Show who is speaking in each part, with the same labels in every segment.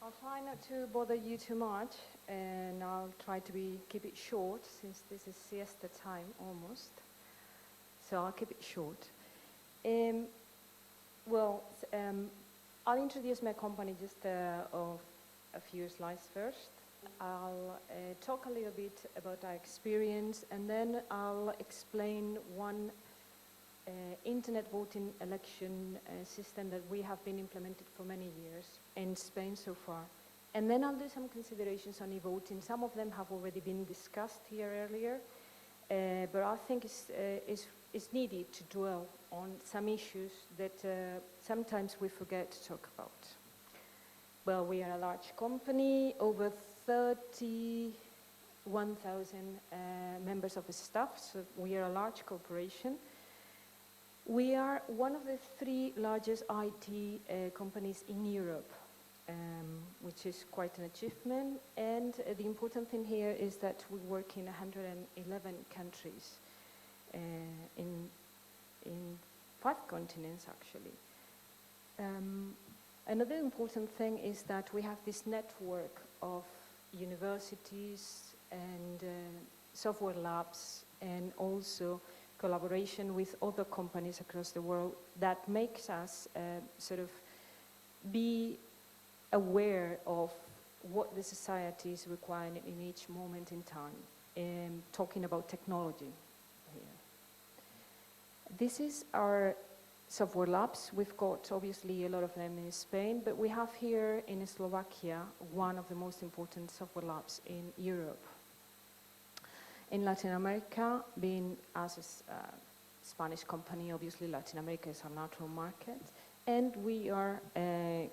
Speaker 1: I'll try not to bother you too much, and I'll try to keep it short, since this is siesta time almost. So I'll keep it short. I'll introduce my company just of a few slides first. I'll talk a little bit about our experience, and then I'll explain one internet voting election system that we have been implemented for many years in Spain so far. And then I'll do some considerations on e-voting. Some of them have already been discussed here earlier, but I think it's needed to dwell on some issues that sometimes we forget to talk about. Well, we are a large company, over 31,000 members of the staff, so we are a large corporation. We are one of the 3 largest IT companies in Europe, which is quite an achievement. And the important thing here is that we work in 111 countries, in 5 continents, actually. Another important thing is that we have this network of universities and software labs, and also collaboration with other companies across the world that makes us sort of be aware of what the society is requiring in each moment in time, talking about technology here. This is our software labs. We've got obviously a lot of them in Spain, but we have here in Slovakia one of the most important software labs in Europe. In Latin America, being as a Spanish company, obviously Latin America is our natural market, and we are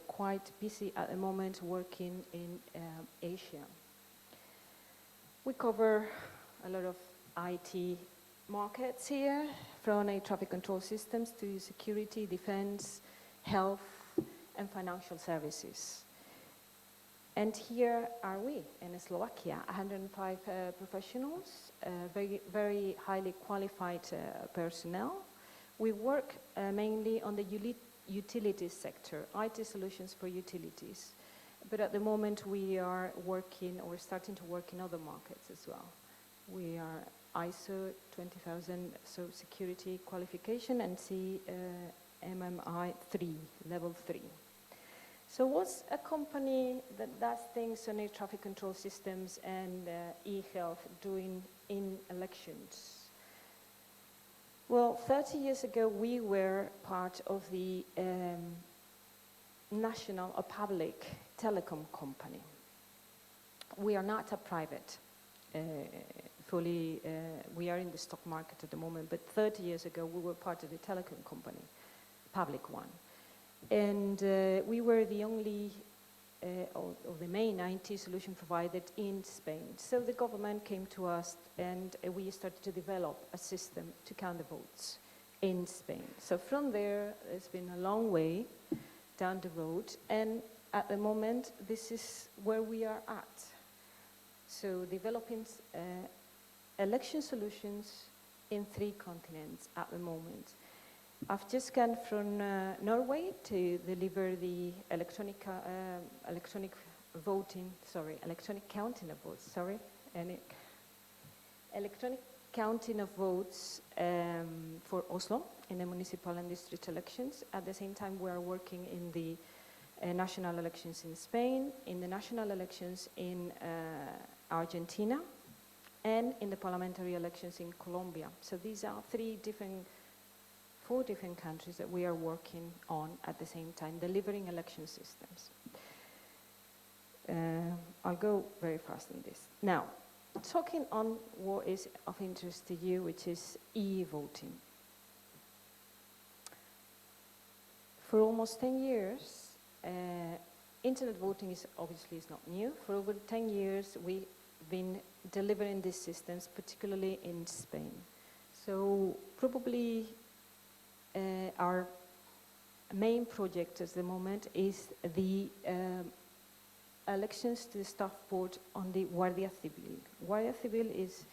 Speaker 1: quite busy at the moment working in Asia. We cover a lot of IT markets here, from air traffic control systems to security, defense, health, and financial services. And here are we in Slovakia, 105 professionals, very, very highly qualified personnel. We work mainly on the utilities sector, IT solutions for utilities. But at the moment we are working, or starting to work in other markets as well. We are ISO 20000, so security qualification, and CMMI 3, level 3. So what's a company that does things on air traffic control systems and e-health doing in elections? Well, 30 years ago, we were part of the national or public telecom company. We are not a private, we are in the stock market at the moment, but 30 years ago, we were part of the telecom company, public one. And we were the only, or the main IT solution provider in Spain. So the government came to us, and we started to develop a system to count the votes in Spain. So from there, it's been a long way down the road, and at the moment, this is where we are at. So developing election solutions in 3 continents at the moment. I've just gone from Norway to deliver the electronic counting of votes, electronic counting of votes for Oslo in the municipal and district elections. At the same time, we are working in the national elections in Spain, in the national elections in Argentina, and in the parliamentary elections in Colombia. So these are 4 different countries that we are working on at the same time, delivering election systems. I'll go very fast on this. Now, talking on what is of interest to you, which is e-voting. For almost 10 years, internet voting is obviously not new. For over 10 years, we've been delivering these systems, particularly in Spain. So probably our main project at the moment is the elections to the staff board on the Guardia Civil. Guardia Civil is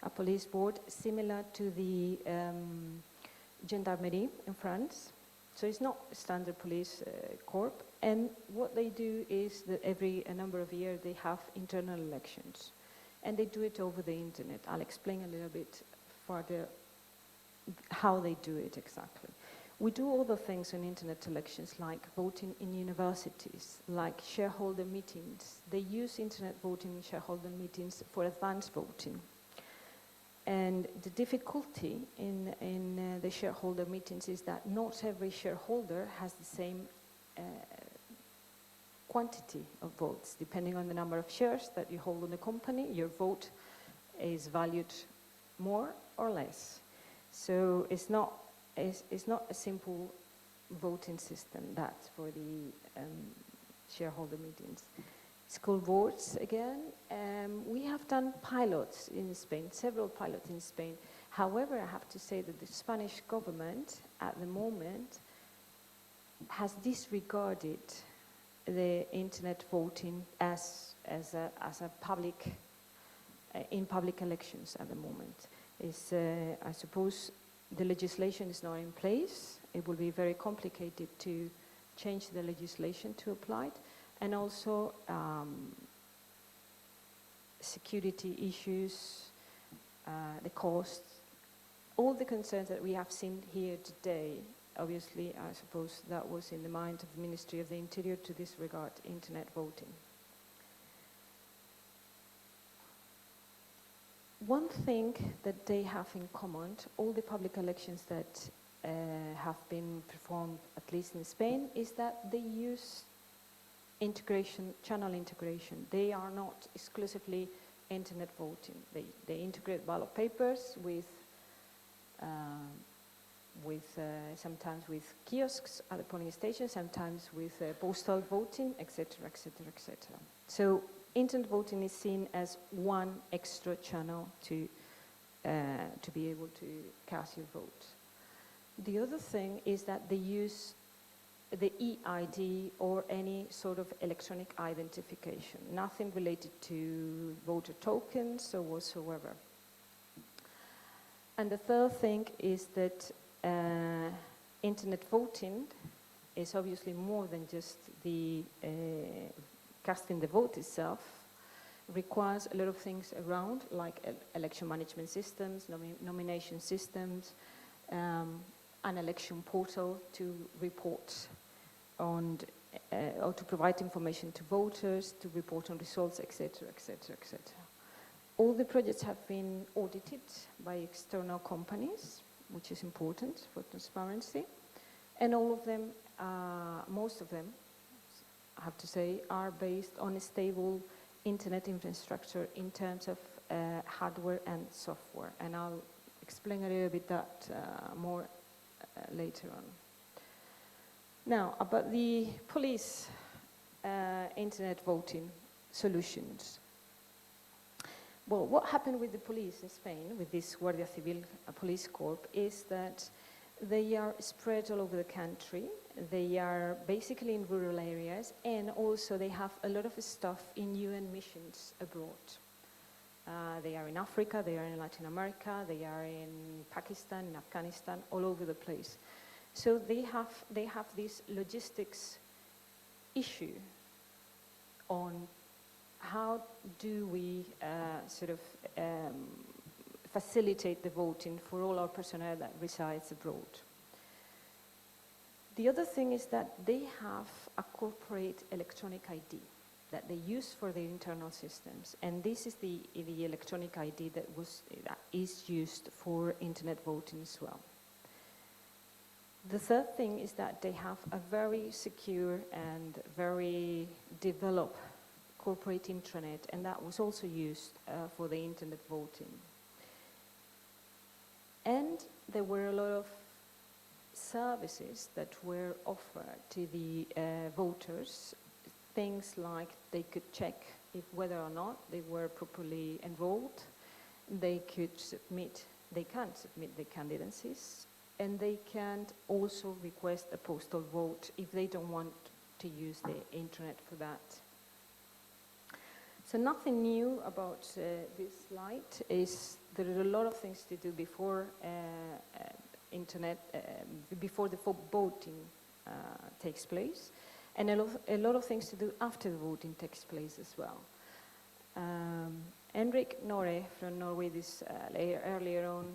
Speaker 1: a police board similar to the gendarmerie in France. So it's not a standard police corps. And what they do is that every a number of years they have internal elections. And they do it over the internet. I'll explain a little bit further how they do it exactly. We do other things in internet elections, like voting in universities, like shareholder meetings. They use internet voting in shareholder meetings for advanced voting. And the difficulty in the shareholder meetings is that not every shareholder has the same quantity of votes. Depending on the number of shares that you hold in the company, your vote is valued more or less. So it's not a simple voting system, that's for the shareholder meetings. School boards, again, we have done pilots in Spain, several pilots in Spain. However, I have to say that the Spanish government, at the moment, has disregarded the internet voting as a public, in public elections at the moment. I suppose the legislation is not in place. It will be very complicated to change the legislation to apply it. And also security issues, the costs, all the concerns that we have seen here today. Obviously, I suppose that was in the mind of the Ministry of the Interior to disregard internet voting. One thing that they have in common, all the public elections that have been performed, at least in Spain, is that they use integration, channel integration. They are not exclusively internet voting. They integrate ballot papers with sometimes with kiosks at the polling station, sometimes with postal voting, etc., etc., etc. So internet voting is seen as one extra channel to be able to cast your vote. The other thing is that they use the EID or any sort of electronic identification, nothing related to voter tokens or whatsoever. And the third thing is that internet voting is obviously more than just the casting the vote itself. Requires a lot of things around, like election management systems, nomination systems, an election portal to report on, or to provide information to voters, to report on results, etc., etc., etc. All the projects have been audited by external companies, which is important for transparency, and all of them, most of them, I have to say, are based on a stable internet infrastructure in terms of hardware and software, and I'll explain a little bit that more later on. Now, about the police internet voting solutions. Well, what happened with the police in Spain, with this Guardia Civil police corps, is that they are spread all over the country. They are basically in rural areas, and also they have a lot of staff in UN missions abroad. They are in Africa, they are in Latin America, they are in Pakistan, in Afghanistan, all over the place. So they have this logistics issue on how do we facilitate the voting for all our personnel that resides abroad. The other thing is that they have a corporate electronic ID that they use for their internal systems, and this is the electronic ID that is used for internet voting as well. The third thing is that they have a very secure and very developed corporate intranet, and that was also used for the internet voting. And there were a lot of services that were offered to the voters, things like they could check if whether or not they were properly enrolled, they can submit their candidacies, and they can also request a postal vote if they don't want to use the internet for that. So nothing new about this slide. There are a lot of things to do before internet before the voting takes place, and a lot of things to do after the voting takes place as well. Henrik Norre from Norway earlier on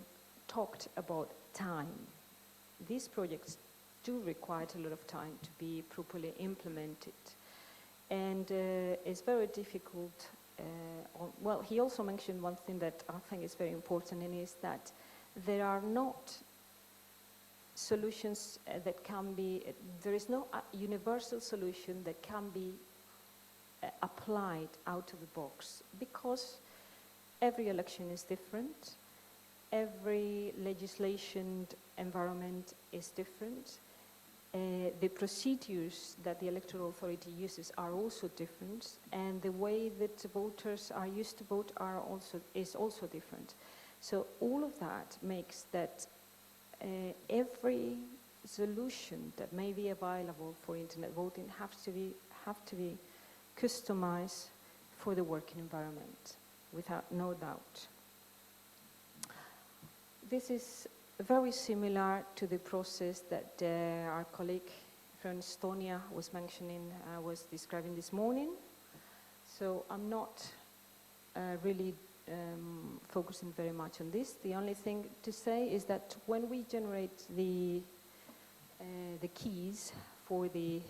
Speaker 1: talked about time. These projects do require a lot of time to be properly implemented, and it's very difficult. Well, he also mentioned one thing that I think is very important, and is that there are not solutions that can be, there is no universal solution that can be applied out of the box, because every election is different, every legislation environment is different, the procedures that the electoral authority uses are also different, and the way that the voters are used to vote is also different. So all of that makes that every solution that may be available for internet voting have to be customized for the working environment, without no doubt. This is very similar to the process that our colleague from Estonia was mentioning, was describing this morning. So I'm not really focusing very much on this. The only thing to say is that when we generate the keys for the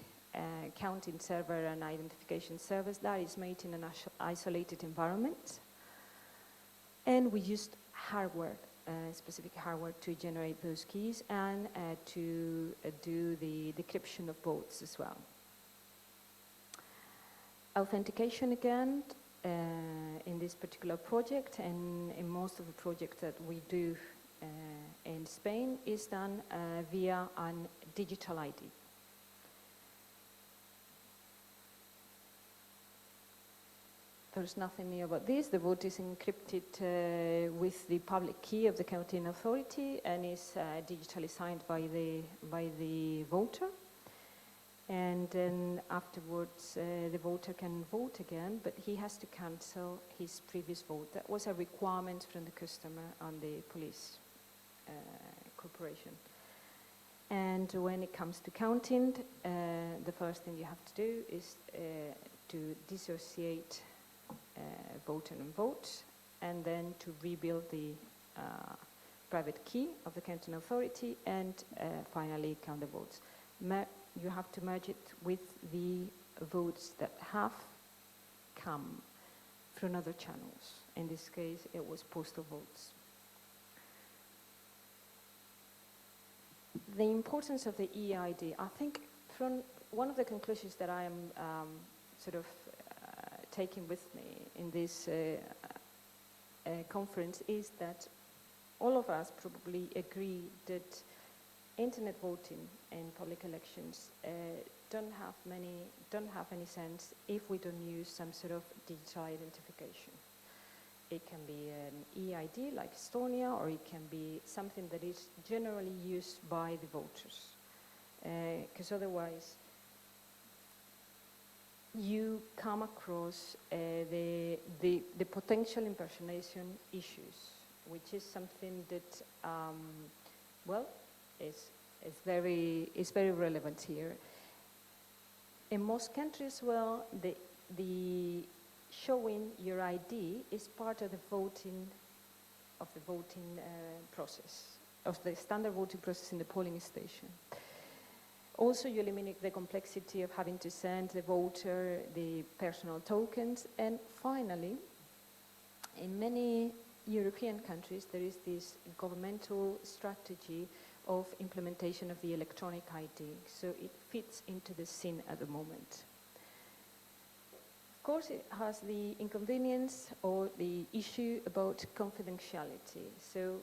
Speaker 1: counting server and identification service, that is made in an isolated environment, and we used hardware, specific hardware, to generate those keys and to do the decryption of votes as well. Authentication again, in this particular project and in most of the projects that we do in Spain, is done via a digital ID. There's nothing new about this. The vote is encrypted with the public key of the counting authority and is digitally signed by the voter. And then afterwards, the voter can vote again, but he has to cancel his previous vote. That was a requirement from the customer on the police corporation. And when it comes to counting, the first thing you have to do is to dissociate voter and vote, and then to rebuild the private key of the counting authority, and finally count the votes. You have to merge it with the votes that have come from other channels. In this case, it was postal votes. The importance of the EID, I think from one of the conclusions that I am taking with me in this conference is that all of us probably agree that internet voting in public elections don't have any sense if we don't use some sort of digital identification. It can be an EID like Estonia, or it can be something that is generally used by the voters, because otherwise you come across the potential impersonation issues, which is something that, is very relevant here. In most countries, the showing your ID is part of the voting process, of the standard voting process in the polling station. Also, you eliminate the complexity of having to send the voter the personal tokens. And finally, in many European countries, there is this governmental strategy of implementation of the electronic ID, so it fits into the scene at the moment. Of course, it has the inconvenience or the issue about confidentiality. So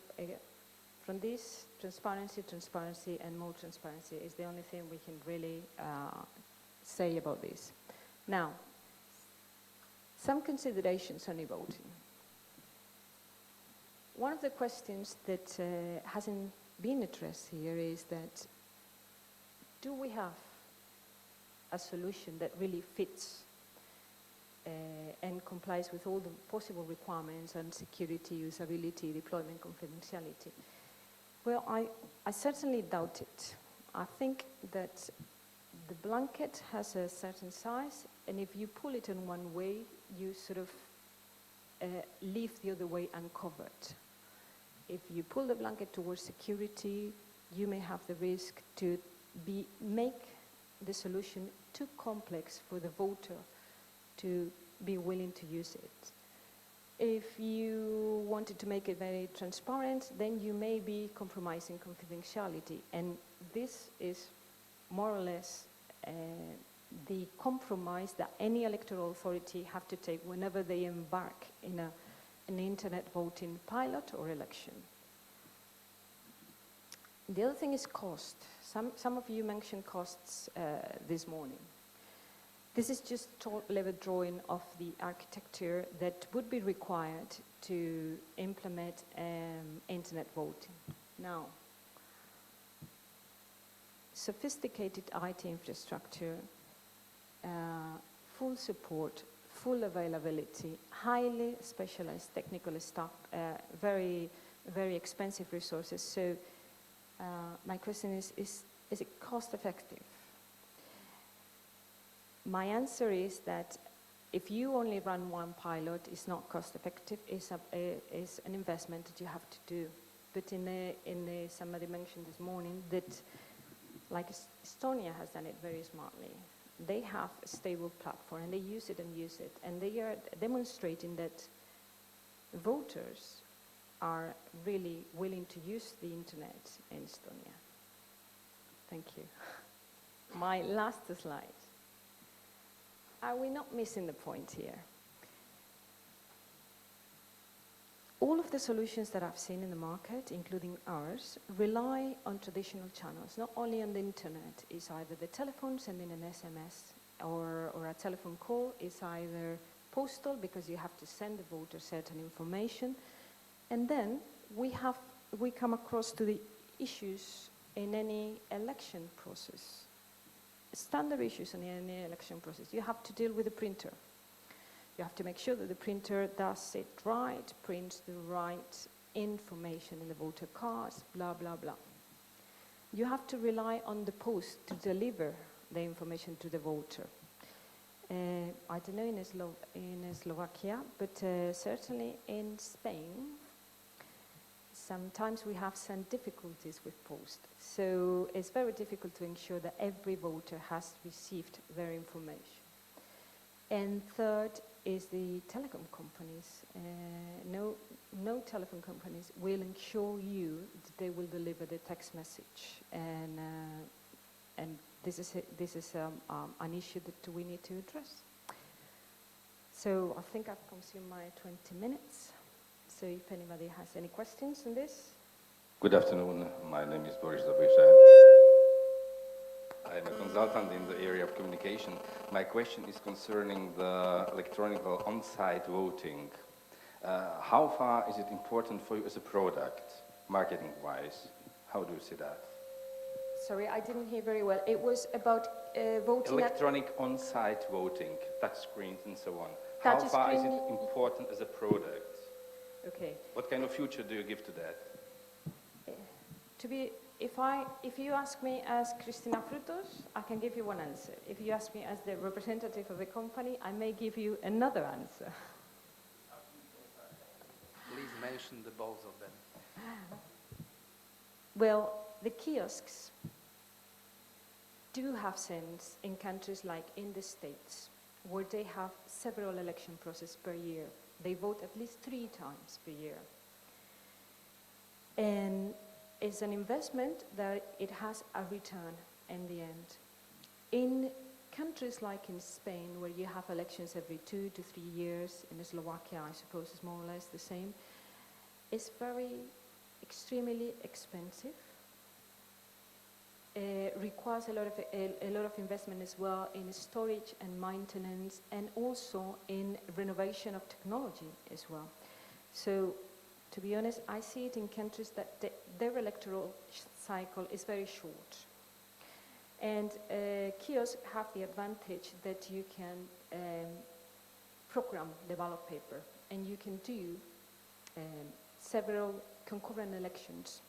Speaker 1: from this, transparency, and more transparency is the only thing we can really say about this. Now, some considerations on e-voting. One of the questions that hasn't been addressed here is that, do we have a solution that really fits and complies with all the possible requirements on security, usability, deployment, confidentiality? Well, I certainly doubt it. I think that the blanket has a certain size, and if you pull it in one way, you sort of leave the other way uncovered. If you pull the blanket towards security, you may have the risk to make the solution too complex for the voter to be willing to use it. If you wanted to make it very transparent, then you may be compromising confidentiality. And this is more or less the compromise that any electoral authority have to take whenever they embark in an internet voting pilot or election. The other thing is cost. Some of you mentioned costs this morning. This is just a top-level drawing of the architecture that would be required to implement internet voting. Now, sophisticated IT infrastructure, full support, full availability, highly specialized technical staff, very, very expensive resources. So my question is it cost effective? My answer is that if you only run one pilot, it's not cost effective, it's an investment that you have to do. But somebody mentioned this morning that like Estonia has done it very smartly. They have a stable platform and they use it, and they are demonstrating that voters are really willing to use the internet in Estonia. Thank you. My last slide. Are we not missing the point here? All of the solutions that I've seen in the market, including ours, rely on traditional channels, not only on the internet. It's either the telephone, sending an SMS, or a telephone call. It's either postal, because you have to send the voter certain information. And then we come across to the issues in any election process. Standard issues in any election process. You have to deal with the printer. You have to make sure that the printer does it right, prints the right information in the voter cards, blah, blah, blah. You have to rely on the post to deliver the information to the voter. I don't know in Slovakia, but certainly in Spain, sometimes we have some difficulties with post. So it's very difficult to ensure that every voter has received their information. And third is the telecom companies. No telephone companies will ensure you that they will deliver the text message. And this is an issue that we need to address. So I think I've consumed my 20 minutes. So if anybody has any questions on this.
Speaker 2: Good afternoon. My name is Boris Zabrisha. I'm a consultant in the area of communication. My question is concerning the electronic on-site voting. How far is it important for you as a product, marketing-wise? How do you see that?
Speaker 1: Sorry, I didn't hear very well. It was about voting.
Speaker 2: Electronic on-site voting, touch screens and so on. How far is it important as a product?
Speaker 1: Okay.
Speaker 2: What kind of future do you give to that?
Speaker 1: If you ask me as Cristina Frutos, I can give you one answer. If you ask me as the representative of the company, I may give you another answer.
Speaker 3: Please mention the both of them.
Speaker 1: Well, the kiosks do have sense in countries like in the States, where they have several election processes per year. They vote at least 3 times per year. And it's an investment that it has a return in the end. In countries like in Spain, where you have elections every 2 to 3 years, in Slovakia, I suppose it's more or less the same, it's extremely expensive. Requires a lot of investment as well in storage and maintenance, and also in renovation of technology as well. So, to be honest, I see it in countries that their electoral cycle is very short. And kiosks have the advantage that you can program the ballot paper, and you can do several concurrent elections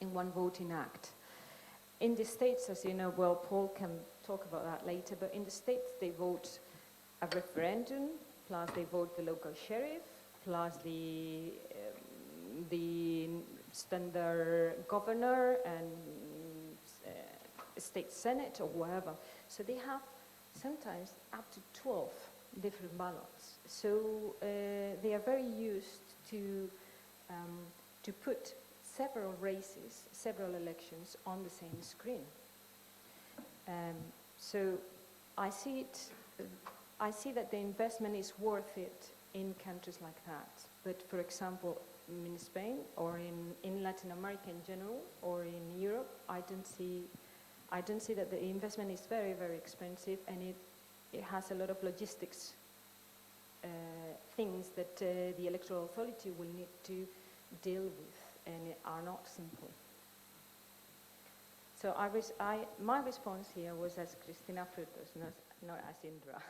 Speaker 1: in one voting act. In the States, as you know, well, Paul can talk about that later, but in the States they vote a referendum, plus they vote the local sheriff, plus the standard governor and state senate or whatever. So they have sometimes up to 12 different ballots. So they are very used to put several races, several elections on the same screen. So I see that the investment is worth it in countries like that. But for example, in Spain or in Latin America in general or in Europe, I don't see that the investment is very, very expensive, and it has a lot of logistics things that the electoral authority will need to deal with, and are not simple. So my response here was as Cristina Frutos, not as Indra.